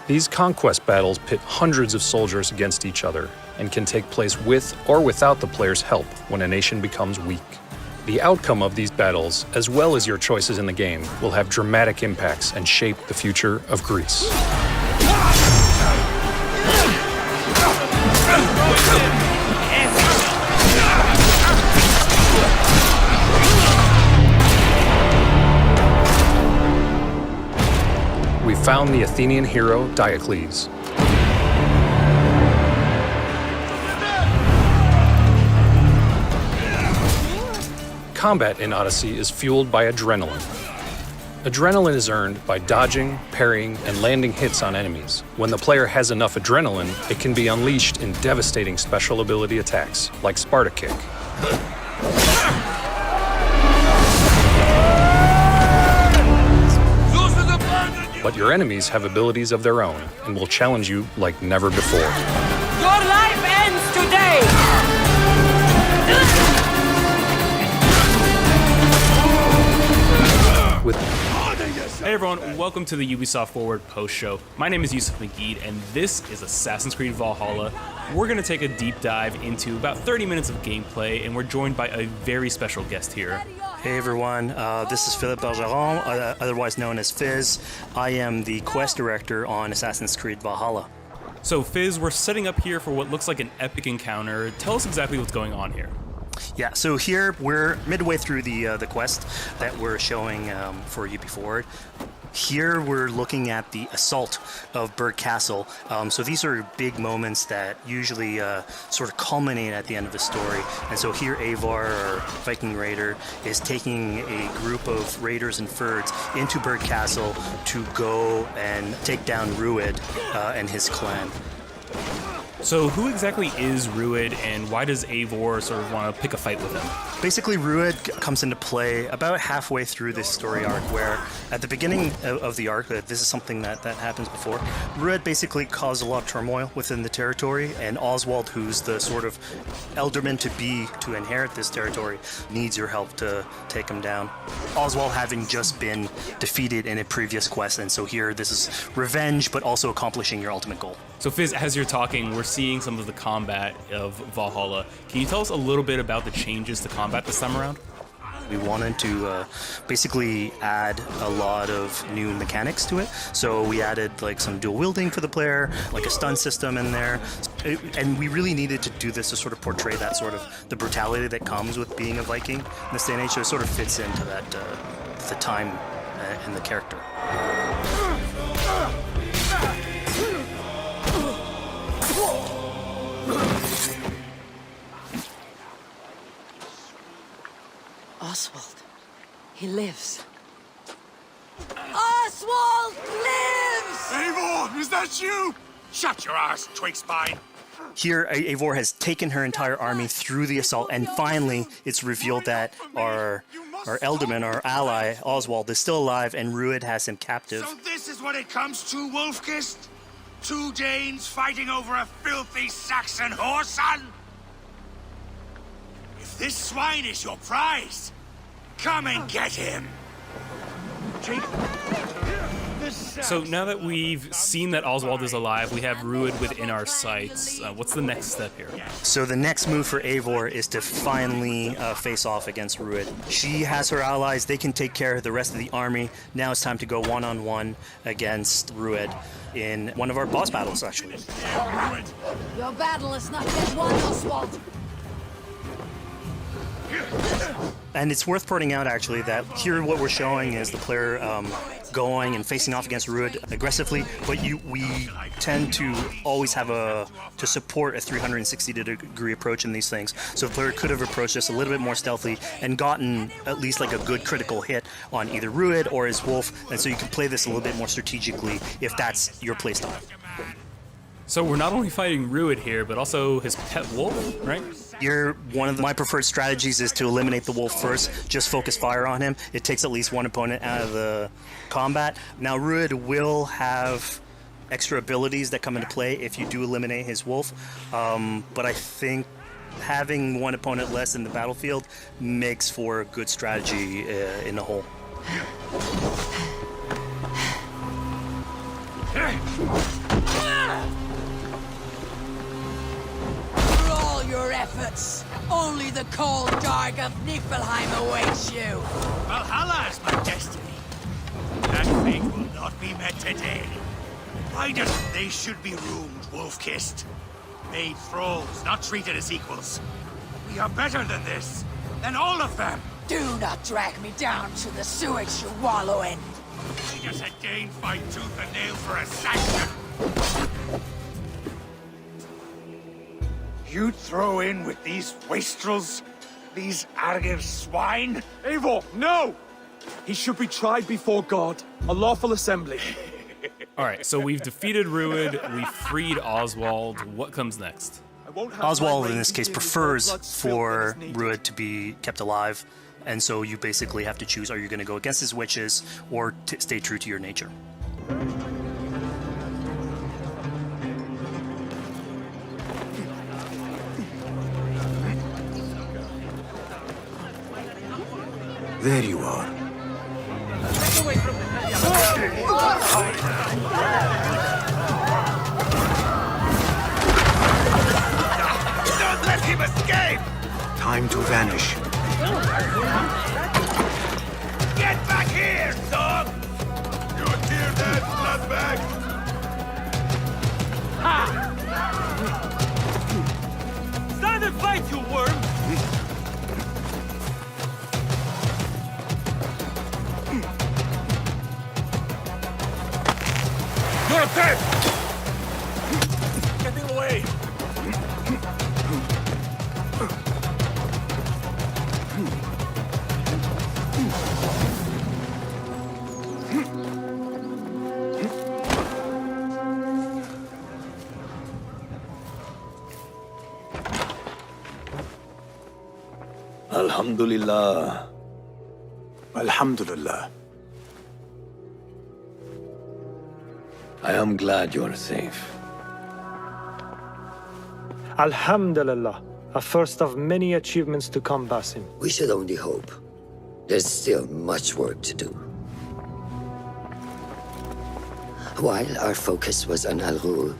These conquest battles pit hundreds of soldiers against each other and can take place with or without the player's help when a nation becomes weak. The outcome of these battles, as well as your choices in the game, will have dramatic impacts and shape the future of Greece. found the Athenian hero Diocles. Combat in Odyssey is fueled by adrenaline. Adrenaline is earned by dodging, parrying, and landing hits on enemies. When the player has enough adrenaline, it can be unleashed in devastating special ability attacks, like Sparta Kick. But your enemies have abilities of their own and will challenge you like never before. Your life ends today! Hey everyone, welcome to the Ubisoft Forward post-show. My name is Yusuf McGeed, and this is Assassin's Creed Valhalla. We're going to take a deep dive into about 30 minutes of gameplay, and we're joined by a very special guest here. Hey everyone, this is Philippe Bergeron, otherwise known as Fizz. I am the quest director on Assassin's Creed Valhalla. So Fizz, we're setting up here for what looks like an epic encounter. Tell us exactly what's going on here. Yeah, so here we're midway through the quest that we're showing for UB Forward. Here we're looking at the assault of Burg Castle. So these are big moments that usually sort of culminate at the end of the story. And so here Eivor, our Viking raider, is taking a group of raiders and Fyrds into Burg Castle to go and take down Rued and his clan. So who exactly is Rued, and why does Eivor sort of want to pick a fight with him? Basically, Rued comes into play about halfway through this story arc, where at the beginning of the arc, this is something that happens before, Rued basically caused a lot of turmoil within the territory, and Oswald, who's the sort of elderman-to-be to inherit this territory, needs your help to take him down. Oswald having just been defeated in a previous quest, and so here this is revenge, but also accomplishing your ultimate goal. So Fizz, as you're talking, we're seeing some of the combat of Valhalla. Can you tell us a little bit about the changes to combat this time around? We wanted to basically add a lot of new mechanics to it. So we added like some dual wielding for the player, like a stun system in there. And we really needed to do this to sort of portray that sort of the brutality that comes with being a Viking in this day and age. So it sort of fits into that the time and the character. Oswald. He lives. Oswald lives! Eivor, is that you? Shut your ass, twig-spine. Here, Eivor has taken her entire army through the assault, and finally, it's revealed that our Elderman, our ally, Oswald, is still alive, and Rued has him captive. So this is what it comes to, Wolfkist? 2 Danes fighting over a filthy Saxon whoreson? If this swine is your prize, come and get him. So now that we've seen that Oswald is alive, we have Rued within our sights. What's the next step here? So the next move for Eivor is to finally face off against Rued. She has her allies. They can take care of the rest of the army. Now it's time to go one-on-one against Rued in one of our boss battles, actually. Your battle is not yet won, Oswald. And it's worth pointing out, actually, that here what we're showing is the player going and facing off against Rued aggressively, but we tend to always have to support a 360-degree approach in these things. So the player could have approached this a little bit more stealthily and gotten at least like a good critical hit on either Rued or his wolf, and so you can play this a little bit more strategically if that's your playstyle. So we're not only fighting Rued here, but also his pet wolf, right? One of my preferred strategies is to eliminate the wolf first, just focus fire on him. It takes at least one opponent out of the combat. Now Rued will have extra abilities that come into play if you do eliminate his wolf, but I think having one opponent less in the battlefield makes for a good strategy in the whole. Your efforts. Only the cold dark of Niflheim awaits you. Valhalla is my destiny. That fate will not be met today. Why doesn't they should be roomed, wolf-kissed? Made thralls, not treated as equals. We are better than this. Than all of them. Do not drag me down to the sewage you wallow in. I just again fight tooth and nail for a sanction. You throw in with these wastrels? These Argir swine? Eivor, no! He should be tried before God, a lawful assembly. All right, so we've defeated Rued, we've freed Oswald. What comes next? Oswald, in this case, prefers for Rued to be kept alive, and so you basically have to choose: are you going to go against his wishes or stay true to your nature? There you are. Don't let him escape! Time to vanish. Get back here, dog! You hear that, bloodbag? Stand and fight, you worm! You're dead! Getting away! Alhamdulillah. Alhamdulillah. I am glad you are safe. Alhamdulillah, a first of many achievements to come, Basim. We should only hope. There's still much work to do. While our focus was on Al-Ghul,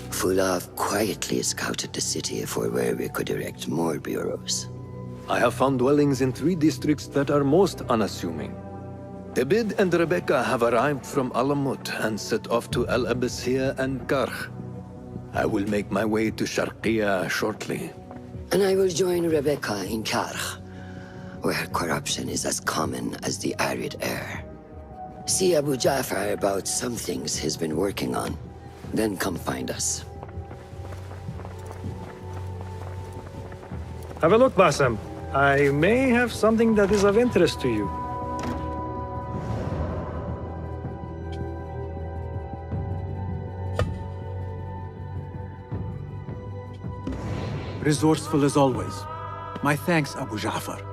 Fulav quietly scouted the city for where we could erect more bureaus. I have found dwellings in 3 districts that are most unassuming. Abid and Rebecca have arrived from Alamut and set off to Al Abbasiyah and Karh. I will make my way to Sharqiya shortly. And I will join Rebecca in Karh, where corruption is as common as the arid air. See Abu Ja'far about some things he's been working on. Then come find us. Have a look, Basim. I may have something that is of interest to you. Resourceful as always. My thanks, Abu Ja'far.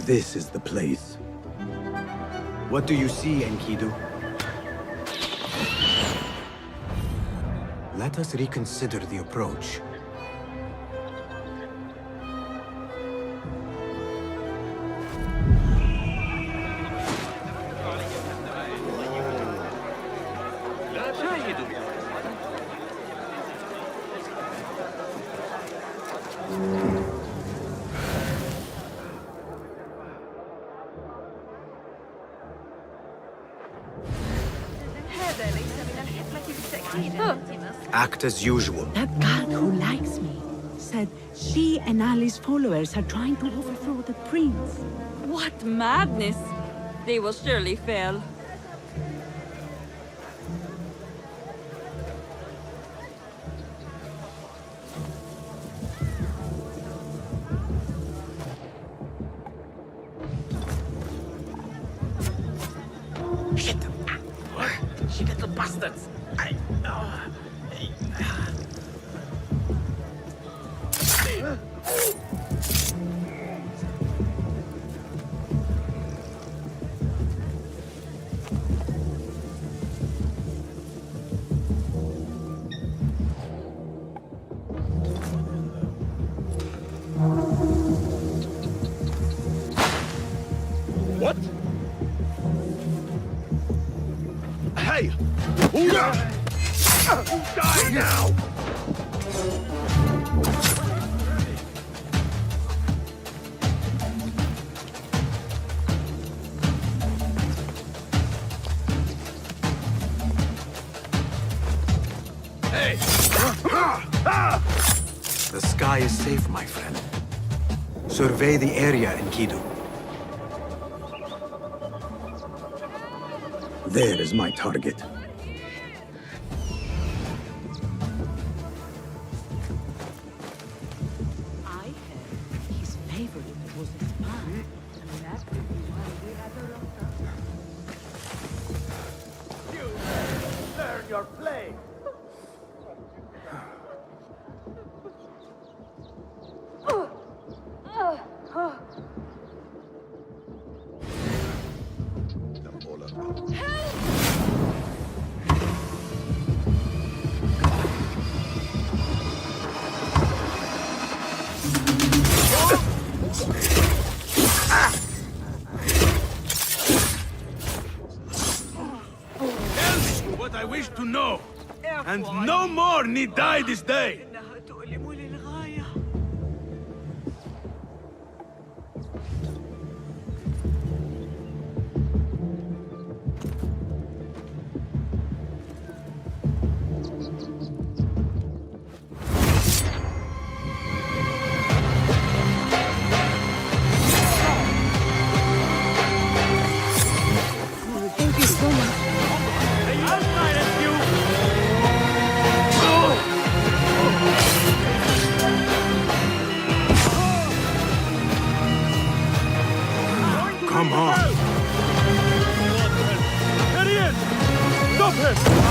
This is the place. What do you see, Enkidu? Let us reconsider the approach. Act as usual. That guard who likes me said she and Ali's followers are trying to overthrow the prince. What madness! They will surely fail. Shit! What? She little bastards! What? Hey! Who die now! Hey! The sky is safe, my friend. Survey the area in Kidu. There is my target. I heard his favorite was a spy, and that could be why we had a lot of... You learn your play. Tell me what I wish to know, and no more need die this day. Thank you so much. I'll silence you. Come on. There he is! Stop him!